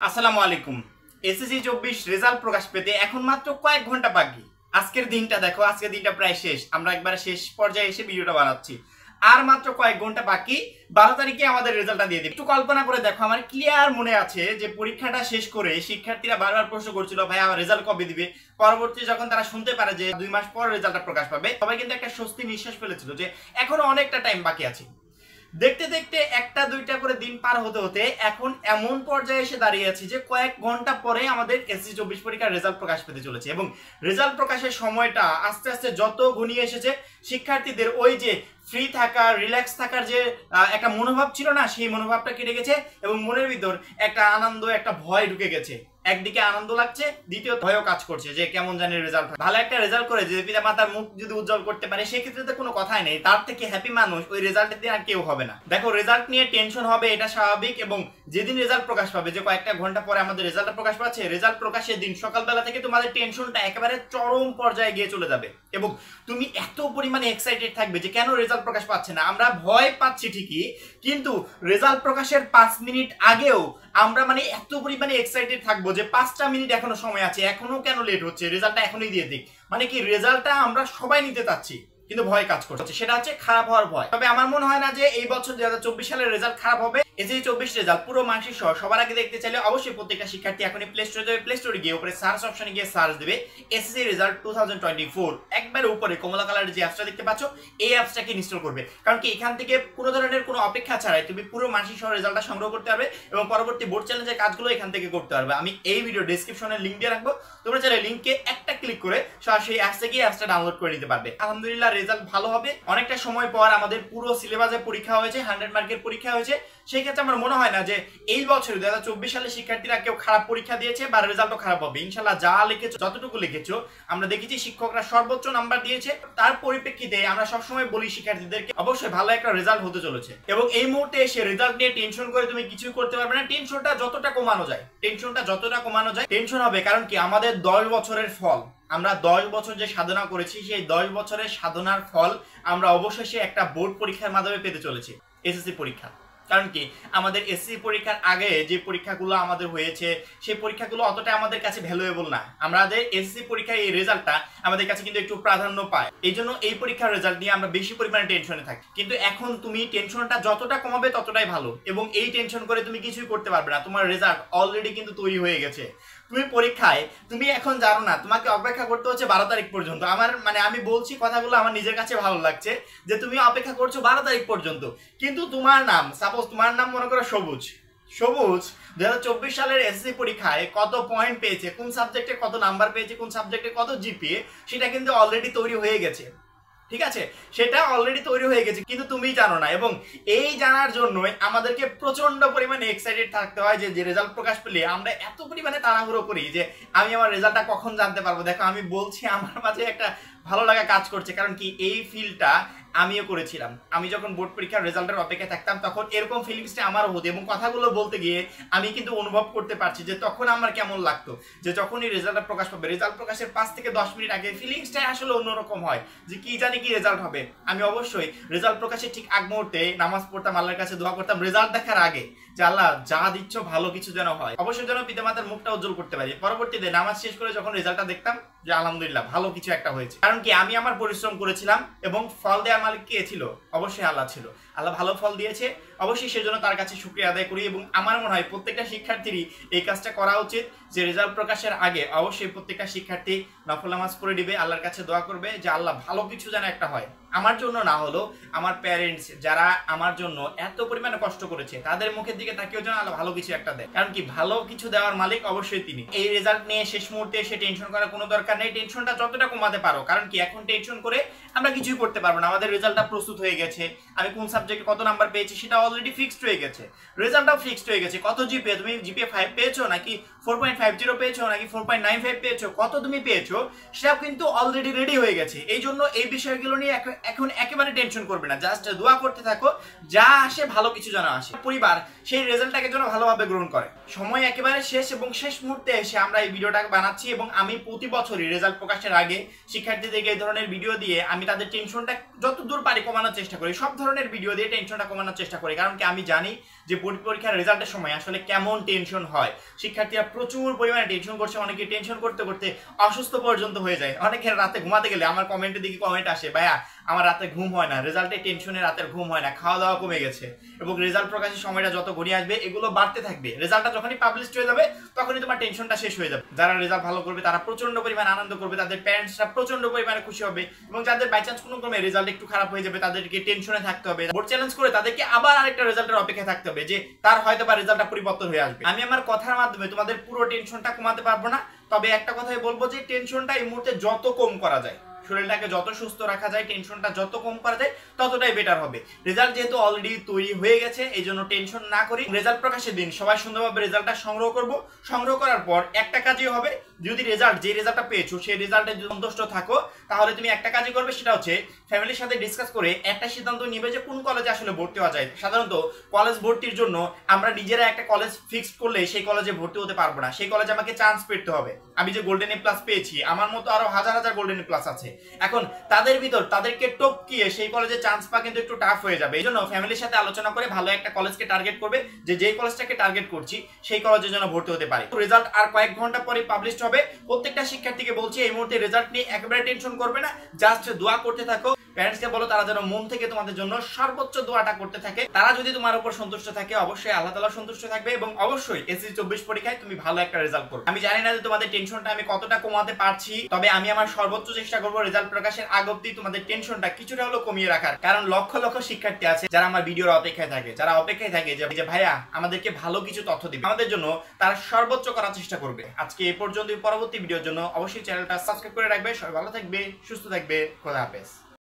আসসালামু আলাইকুম। SSC 24 result প্রকাশ পেতে এখন মাত্র কয়েক ঘন্টা বাকি। আজকের দিনটা দেখো, আজকের দিনটা প্রায় শেষ। আমরা একবারে শেষ পর্যায়ে এসে ভিডিওটা বানাচ্ছি। আর মাত্র কয়েক ঘন্টা বাকি, 12 তারিখে আমাদের রেজাল্টটা দিয়ে দিবে। একটু কল্পনা করে দেখো, আমার ক্লিয়ার মনে আছে যে পরীক্ষাটা শেষ করে শিক্ষার্থীরা বারবার প্রশ্ন করছিল, ভাই আমার রেজাল্ট কবে দিবে। পরবর্তী যখন তারা শুনতে পারে যে 2 মাস পর রেজাল্টটা প্রকাশ পাবে, সবাই কিন্তু একটা স্বস্তি নিঃশ্বাস ফেলেছিল যে এখনো অনেকটা টাইম বাকি আছে। দেখতে দেখতে একটা দুইটা করে দিন পার হতে হতে এখন এমন পর্যায়ে এসে দাঁড়িয়ে আছি যে কয়েক ঘন্টা পরে আমাদের এসএসসি 24 পরীক্ষার রেজাল্ট প্রকাশ পেতে চলেছে এবং রেজাল্ট প্রকাশের সময়টা আস্তে আস্তে যত ঘনিয়ে এসেছে, শিক্ষার্থীদের ওই যে ফ্রি থাকার, রিল্যাক্স থাকার যে একটা মনোভাব ছিল না, সেই মনোভাবটা কেটে গেছে এবং মনের ভিতর একটা আনন্দ, একটা ভয় ঢুকে গেছে। একদিকে আনন্দ লাগছে, দ্বিতীয় ভয়ও কাজ করছে যে কেমন জানি রেজাল্ট হয়। ভালো একটা রেজাল্ট করে যদি পিতা মাতার মুখ যদি উজ্জ্বল করতে পারে, সেক্ষেত্রে তো কোনো কথাই নেই। তার থেকে হ্যাপি মানুষ ওই রেজাল্টের দিন আর কেউ হবে না। দেখো, রেজাল্ট নিয়ে টেনশন হবে, এটা স্বাভাবিক। এবং যেদিন রেজাল্ট প্রকাশ পাবে, যে কয়েকটা ঘন্টা পরে আমাদের রেজাল্ট প্রকাশ পাচ্ছে, রেজাল্ট প্রকাশের দিন সকালবেলা থেকে তোমাদের টেনশনটা একেবারে চরম পর্যায়ে গিয়ে চলে যাবে এবং তুমি এত পরিমাণে এক্সাইটেড থাকবে যে কেন রেজাল্ট প্রকাশ পাচ্ছে না। আমরা ভয় পাচ্ছি ঠিকই, কিন্তু রেজাল্ট প্রকাশের 5 মিনিট আগেও আমরা এত পরিমাণে এক্সাইটেড থাকবো যে 5টা মিনিট এখনো সময় আছে, এখনো কেন লেট হচ্ছে, রেজাল্টটা এখনই দিয়ে দিক। কি রেজাল্টটা আমরা সবাই নিতে চাচ্ছি, কিন্তু ভয় কাজ করছে, সেটা হচ্ছে খারাপ হওয়ার ভয়। তবে আমার মনে হয় না যে এই বছর 2024 সালের রেজাল্ট খারাপ হবে। এসএসসি 24 রেজাল্ট পুরো মার্কশিট সহ সবার আগে দেখতে চাইলে অবশ্যই প্রত্যেকটা শিক্ষার্থী এখনই প্লে স্টোরে যাবে। প্লে স্টোরে গিয়ে উপরে সার্চ অপশনে গিয়ে সার্চ দেবে এসএসসি রেজাল্ট 2024। একবারে উপরে কমলা কালারের যে অ্যাপসটা দেখতে পাচ্ছ, এই অ্যাপসটাকে ইনস্টল করবে। কারণ কি এখান থেকে কোনো ধরনের কোনো অপেক্ষা ছাড়াই তুমি পুরো মার্কশিট সহ রেজাল্টটা সংগ্রহ করতে পারবে এবং পরবর্তী বোর্ড চ্যালেঞ্জের কাজগুলো এখান থেকে করতে পারবে। আমি এই ভিডিও ডেসক্রিপশনে লিংক দিয়ে রাখবো, তোমরা চাইলে লিংকে একটা ক্লিক করে সরাসরি অ্যাপস থেকে অ্যাপসটা ডাউনলোড করে নিতে পারবে। আলহামদুলিল্লাহ, রেজাল্ট ভালো হবে। অনেকটা সময় পর আমাদের পুরো সিলেবাসে পরীক্ষা হয়েছে, 100 মার্কের পরীক্ষা হয়েছে। সেই ক্ষেত্রে আমার মনে হয় না যে এই বছর 2024 সালে শিক্ষার্থীরা কেউ খারাপ পরীক্ষা দিয়েছে বা রেজাল্টও খারাপ হবে। ইনশাআল্লাহ যা লিখেছো, যতটুকু লিখেছো, আমরা দেখেছি শিক্ষকরা সর্বোচ্চ নাম্বার দিয়েছে। তার পরিপ্রেক্ষিতে আমরা সবসময় বলি শিক্ষার্থীদেরকে অবশ্যই ভালো একটা রেজাল্ট হতে চলেছে। এবং এই মুহূর্তে এসে রেজাল্ট নিয়ে টেনশন করে তুমি কিছুই করতে পারবে না। টেনশনটা যতটা কমানো যায়, টেনশন হবে। কারণ কি আমাদের 10 বছরের ফল, আমরা 10 বছর যে সাধনা করেছি, সেই 10 বছরের সাধনার ফল আমরা অবশ্যই একটা বোর্ড পরীক্ষার মাধ্যমে পেতে চলেছি, এসএসসি পরীক্ষা। কারণ কি আমাদের এসএসসি পরীক্ষার আগে যে পরীক্ষাগুলো আমাদের হয়েছে, সেই পরীক্ষাগুলো অতটা আমাদের কাছে ভ্যালুয়েবল না। আমাদের এসএসসি পরীক্ষার এই রেজাল্টটা আমাদের কাছে কিন্তু একটু প্রাধান্য পায়। এই জন্য এই পরীক্ষার রেজাল্ট নিয়ে আমরা বেশি পরিমাণে টেনশনে থাকি। কিন্তু এখন তুমি টেনশনটা যতটা কমাবে ততটাই ভালো। এবং এই টেনশন করে তুমি কিছুই করতে পারবে না। তোমার রেজাল্ট অলরেডি কিন্তু তৈরি হয়ে গেছে। তুমি পরীক্ষায় তুমি এখন জানো না, তোমাকে অপেক্ষা করতে হচ্ছে 12 তারিখ পর্যন্ত। আমার আমি বলছি কথাগুলো আমার নিজের কাছে ভালো লাগছে যে তুমি অপেক্ষা করছো 12 তারিখ পর্যন্ত, কিন্তু তোমার নাম, সাপোজ তোমার নাম মনে করো সবুজ। 2024 সালের এসএসসি পরীক্ষায় কত পয়েন্ট পেয়েছে, কোন সাবজেক্টে কত নাম্বার পেয়েছে, কোন সাবজেক্টে কত জিপিএ, সেটা কিন্তু অলরেডি তৈরি হয়ে গেছে। ঠিক আছে, সেটা অলরেডি তৈরি হয়ে গেছে, কিন্তু তুমি জানো না। এবং এই জানার জন্যই আমাদেরকে প্রচন্ড পরিমাণে এক্সাইটেড থাকতে হয় যে রেজাল্ট প্রকাশ পেলে আমরা এত পরিমাণে তাড়াহুড়ো করি যে আমি আমার রেজাল্টটা কখন জানতে পারবো। দেখো, আমি বলছি আমার মাঝে একটা ভালো লাগা কাজ করছে। কারণ কি এই ফিলটা আমিও করেছিলাম। আমি যখন বোর্ড পরীক্ষার রেজাল্টের অপেক্ষায় থাকতাম, তখন এরকম ফিলিংসটা আমারও হতো। এবং কথাগুলো বলতে গিয়ে আমি কিন্তু অনুভব করতে পারছি যে তখন আমার কেমন লাগতো, যে যখনই রেজাল্টটা প্রকাশ পাবে, রেজাল্ট প্রকাশের 5 থেকে 10 মিনিট আগে ফিলিংসটা আসলে অন্যরকম হয় যে কি জানি কি রেজাল্ট হবে। আমি অবশ্যই রেজাল্ট প্রকাশের ঠিক আগ মুহূর্তে নামাজ পড়তাম, আল্লাহর কাছে দোয়া করতাম রেজাল্ট দেখার আগে যে আল্লাহ যা দিচ্ছ ভালো কিছু যেন হয়, অবশ্যই যেন পিতামাতার মুখটা উজ্জ্বল করতে পারি। পরবর্তীতে নামাজ শেষ করে যখন রেজাল্টটা দেখতাম যে আলহামদুলিল্লাহ ভালো কিছু একটা হয়েছে। কারণ কি আমি আমার পরিশ্রম করেছিলাম এবং ফল দেওয়ার মালিক কে ছিল? অবশ্যই আল্লাহ ছিল। আল্লাহ ভালো ফল দিয়েছে, অবশ্যই সেজন্য তার কাছে শুকরিয়া আদায় করি। এবং আমার মনে হয় প্রত্যেকটা শিক্ষার্থীরই এই কাজটা করা উচিত যে রেজাল্ট প্রকাশের আগে অবশ্যই প্রত্যেকটা শিক্ষার্থী নফল নামাজ পড়ে দিবে, আল্লাহর কাছে দোয়া করবে যে আল্লাহ ভালো কিছু যেন একটা হয়। আমার জন্য না হলো আমার প্যারেন্টস যারা আমার জন্য এত পরিমাণে কষ্ট করেছে, তাদের মুখের দিকে তাকিয়েও যেন আল্লাহ ভালো কিছু একটা দেয়। কারণ কি ভালো কিছু দেওয়ার মালিক অবশ্যই তিনি। এই রেজাল্ট নিয়ে শেষ মুহূর্তে এসে টেনশন করার কোনো দরকার নেই। টেনশনটা যতটা কমাতে পারো, কারণ কি এখন টেনশন করে আমরা কিছুই করতে পারবো না। আমাদের রেজাল্টটা প্রস্তুত হয়ে গেছে, আমি কোন সাবজেক্টে কত নাম্বার পেয়েছি সেটা অলরেডি ফিক্সড হয়ে গেছে, রেজাল্টটাও ফিক্সড হয়ে গেছে। কত জিপিএ, তুমি জিপিএ 5 পেয়েছো নাকি 4.50 পেয়েছো নাকি 4.95 পেয়েছো, কত তুমি পেয়েছো, সেটাও কিন্তু অলরেডি রেডি হয়ে গেছে। এই জন্য এই বিষয়গুলো নিয়ে এখন একেবারে টেনশন করবে না, জাস্ট দোয়া করতে থাকো যা আসে ভালো কিছু যেন আসে, পরিবার সেই রেজাল্টটাকে যেন ভালোভাবে গ্রহণ করে। সময় একেবারে শেষ এবং শেষ মুহূর্তে এসে আমরা এই ভিডিওটা বানাচ্ছি এবং আমি প্রতি বছরই রেজাল্ট প্রকাশের আগে শিক্ষার্থীদেরকে এই ধরনের ভিডিও দিয়ে আমি তাদের টেনশনটা যতদূর পারি কমানোর চেষ্টা করি। সব ধরনের ভিডিও দিয়ে টেনশনটা কমানোর চেষ্টা করি। কারণ কি আমি জানি যে বোর্ড পরীক্ষার রেজাল্টের সময় আসলে কেমন টেনশন হয়। শিক্ষার্থীরা প্রচুর পরিমাণে টেনশন করছে, অনেকে টেনশন করতে করতে অসুস্থ পর্যন্ত হয়ে যায়। অনেকের রাতে ঘুমাতে গেলে আমার কমেন্টে দিকে কমেন্ট আসে, ভাইয়া আমার রাতে ঘুম হয় না, রেজাল্টের টেনশনে রাতের ঘুম হয় না, খাওয়া দাওয়া কমে গেছে। এবং রেজাল্ট প্রকাশের সময়টা যত গড়িয়ে আসবে এগুলো বাড়তে থাকবে। রেজাল্টটা যখনই পাবলিশ হয়ে যাবে তখনই তোমার টেনশনটা শেষ হয়ে যাবে। যারা রেজাল্ট ভালো করবে তারা প্রচন্ড পরিমাণ আনন্দ করবে, তাদের প্যারেন্টসরা প্রচন্ড পরিমাণে খুশি হবে। এবং যাদের বাই চান্স কোনো ক্রমে রেজাল্ট একটু খারাপ হয়ে যাবে তাদেরকে টেনশনে থাকতে হবে, বোর্ড চ্যালেঞ্জ করে তাদেরকে আবার আরেকটা রেজাল্টের অপেক্ষায় থাকতে হবে যে তার হয়তো বা রেজাল্টটা পরিবর্তন হয়ে আসবে। আমি আমার কথার মাধ্যমে তোমাদের পুরো টেনশনটা কমাতে পারবো না, তবে একটা কথাই বলবো যে টেনশনটা এই মুহূর্তে যত কম করা যায়, শরীরটাকে যত সুস্থ রাখা যায়, টেনশনটা যত কম করা যায় ততটাই বেটার হবে। রেজাল্ট যেহেতু অলরেডি তৈরি হয়ে গেছে এই জন্য টেনশন না করি। রেজাল্ট প্রকাশের দিন সবাই সুন্দরভাবে রেজাল্টটা সংগ্রহ করব। সংগ্রহ করার পর একটা কাজই হবে, যদি যে রেজাল্টটা পেয়েছো সেই রেজাল্টে যদি সন্তুষ্ট থাকো তাহলে তুমি একটা কাজই করবে, সেটা হচ্ছে ফ্যামিলির সাথে ডিসকাস করে একটা সিদ্ধান্ত নিবে যে কোন কলেজে আসলে ভর্তি হওয়া যায়। সাধারণত কলেজ ভর্তির জন্য আমরা নিজেরা একটা কলেজ ফিক্সড করলে সেই কলেজে ভর্তি হতে পারবো না, সেই কলেজে আমাকে চান্স পেতে হবে। আমি যে গোল্ডেন এ প্লাস পেয়েছি আমার মতো আরো হাজার হাজার গোল্ডেন এ প্লাস আছে, এখন তাদের ভিতর তাদেরকে টপকিয়ে সেই কলেজে চান্স পাওয়া কিন্তু একটু টাফ হয়ে যাবে। এই জন্য ফ্যামিলির সাথে আলোচনা করে ভালো একটা কলেজকে টার্গেট করবে, যে যেই কলেজটাকে টার্গেট করছি সেই কলেজের জন্য ভর্তি হতে পারে। রেজাল্ট আর কয়েক ঘন্টা পরে পাবলিশ হবে। প্রত্যেকটা শিক্ষার্থীকে বলছি এই মুহূর্তে রেজাল্ট নিয়ে একেবারে টেনশন করবে না, জাস্ট দোয়া করতে থাকো। প্যারেন্টসকে বলো তারা যেন মন থেকে তোমাদের জন্য সর্বোচ্চ দোয়াটা করতে থাকে। তারা যদি তোমার উপর সন্তুষ্ট থাকে অবশ্যই আল্লাহ তাআলা সন্তুষ্ট থাকবে এবং অবশ্যই এসএসসি 24 পরীক্ষায় তুমি ভালো একটা রেজাল্ট করবে। আমি জানি না যে তোমাদের টেনশনটা আমি কতটা কমাতে পারছি, তবে আমি আমার সর্বোচ্চ চেষ্টা করব রেজাল্ট প্রকাশের আগ অবধি তোমাদের টেনশনটা কিছুটা হলেও কমিয়ে রাখার। কারণ লক্ষ লক্ষ শিক্ষার্থী আছে যারা আমার ভিডিওর অপেক্ষায় থাকে, যারা অপেক্ষায় থাকে যে ভাইয়া আমাদেরকে ভালো কিছু তথ্য দিবে, আমাদের জন্য তারা সর্বোচ্চ করার চেষ্টা করবে। আজকে এই পর্যন্ত, পরবর্তী ভিডিওর জন্য অবশ্যই চ্যানেলটা সাবস্ক্রাইব করে রাখবে। সবাই ভালো থাকবে, সুস্থ থাকবে, খোদা হাফেজ।